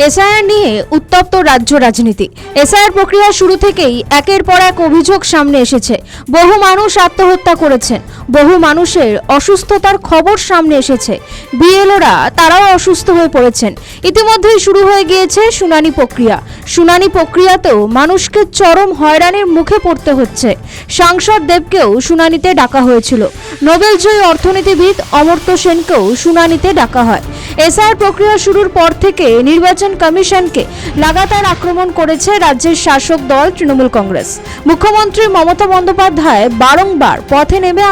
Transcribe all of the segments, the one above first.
SIR নিয়ে উত্তপ্ত রাজ্য রাজনীতি। এসআইআর প্রক্রিয়া শুরু থেকেই একের পর এক অভিযোগ সামনে এসেছে। বহু মানুষ আত্মহত্যা করেছেন, বহু মানুষের অসুস্থতার খবর সামনে এসেছে। বিএলওরা তারাও অসুস্থ হয়ে পড়েছেন। ইতিমধ্যেই শুরু হয়ে গিয়েছে শুনানি প্রক্রিয়া। শুনানি প্রক্রিয়াতেও মানুষকে চরম হয়রানির মুখে পড়তে হচ্ছে। সাংসদ দেবকেও শুনানিতে ডাকা হয়েছিল। নোবেলজয়ী অর্থনীতিবিদ অমর্ত্য সেনকেও শুনানিতে ডাকা হয়। এসআইআর প্রক্রিয়া শুরুর পর থেকে নির্বাচন কমিশনকে লাগাতার আক্রমণ করেছে রাজ্যের শাসক দল তৃণমূল কংগ্রেস। মুখ্যমন্ত্রী মমতা বন্দ্যোপাধ্যায় বারংবার পথে নেমে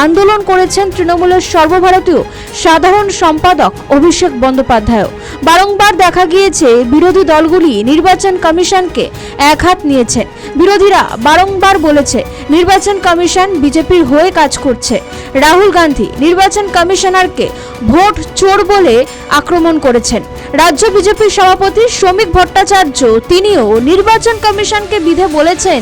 আন্দোলন করেছেন তৃণমূলের সর্বভারতীয় সাধারণ সম্পাদক অভিষেক বন্দ্যোপাধ্যায়ও। বারংবার দেখা গিয়েছে বিরোধী দলগুলি নির্বাচন কমিশনকে একহাত নিয়েছে। বিরোধীরা বারংবার বলেছে নির্বাচন কমিশন বিজেপির হয়ে কাজ করছে। রাহুল গান্ধী নির্বাচন কমিশনারকে ভোট চোর বলে আক্রমণ করেছেন। রাজ্য বিজেপির সভাপতি শ্রমিক ভট্টাচার্য তিনিও নির্বাচন কমিশনকে বিধে বলেছেন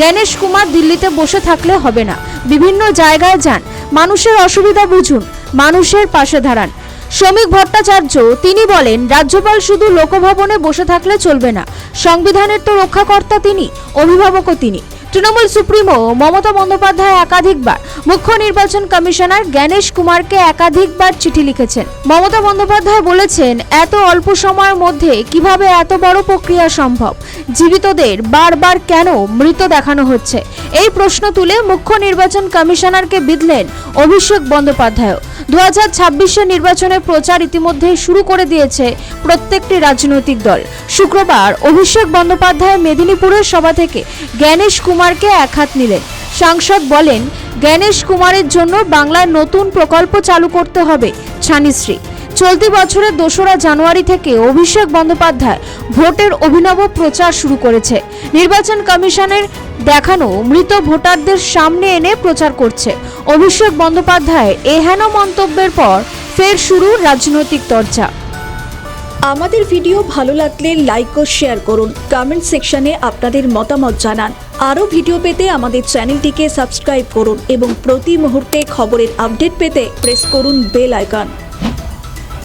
গণেশ কুমার দিল্লিতে বসে থাকলে হবে না, বিভিন্ন জায়গায় যান, মানুষের অসুবিধা বুঝুন, মানুষের পাশে দাঁড়ান। শ্রমিক ভট্টাচার্য তিনি বলেন রাজ্যপাল শুধু লোকভবনে বসে থাকলে চলবে না, সংবিধানের তো রক্ষাকর্তা তিনি, অভিভাবকও তিনি। তৃণমূল সুপ্রিমো মমতা বন্দ্যোপাধ্যায় একাধিকবার মুখ্য নির্বাচন কমিশনার গণেশ কুমারকে একাধিকবার চিঠি লিখেছেন। মমতা বন্দ্যোপাধ্যায় বলেছেন এত অল্প সময়ের মধ্যে কিভাবে এত বড় প্রক্রিয়া সম্ভব, জীবিতদের বারবার কেন মৃত দেখানো হচ্ছে, এই প্রশ্ন তুলে মুখ্য নির্বাচন কমিশনারকে বিধলেন অভিষেক বন্দ্যোপাধ্যায়। 2026 নির্বাচনের প্রচার ইতিমধ্যেই শুরু করে দিয়েছে প্রত্যেকটি রাজনৈতিক দল। শুক্রবার অভিষেক বন্দ্যোপাধ্যায় মেদিনীপুরের সভা থেকে গণেশ কুমারকে একহাত নিলেন। সাংসদ বলেন গণেশ কুমারের জন্য বাংলার নতুন প্রকল্প চালু করতে হবে ছানিশ্রী। চলতি বছরের 2রা জানুয়ারি থেকে অভিষেক বন্দ্যোপাধ্যায় ভোটের অভিনব প্রচার শুরু করেছে। নির্বাচন কমিশনের দেখানো মৃত ভোটারদের সামনে এনে প্রচার করছে। অভিষেক বন্দ্যোপাধ্যায় এহেন মন্তব্যের পর ফের শুরু রাজনৈতিক চর্চা। আমাদের ভিডিও ভালো লাগলে লাইক ও শেয়ার করুন, কমেন্ট সেকশনে আপনাদের মতামত জানান। আরও ভিডিও পেতে আমাদের চ্যানেলটিকে সাবস্ক্রাইব করুন এবং প্রতি মুহূর্তে খবরের আপডেট পেতে প্রেস করুন বেল আইকন।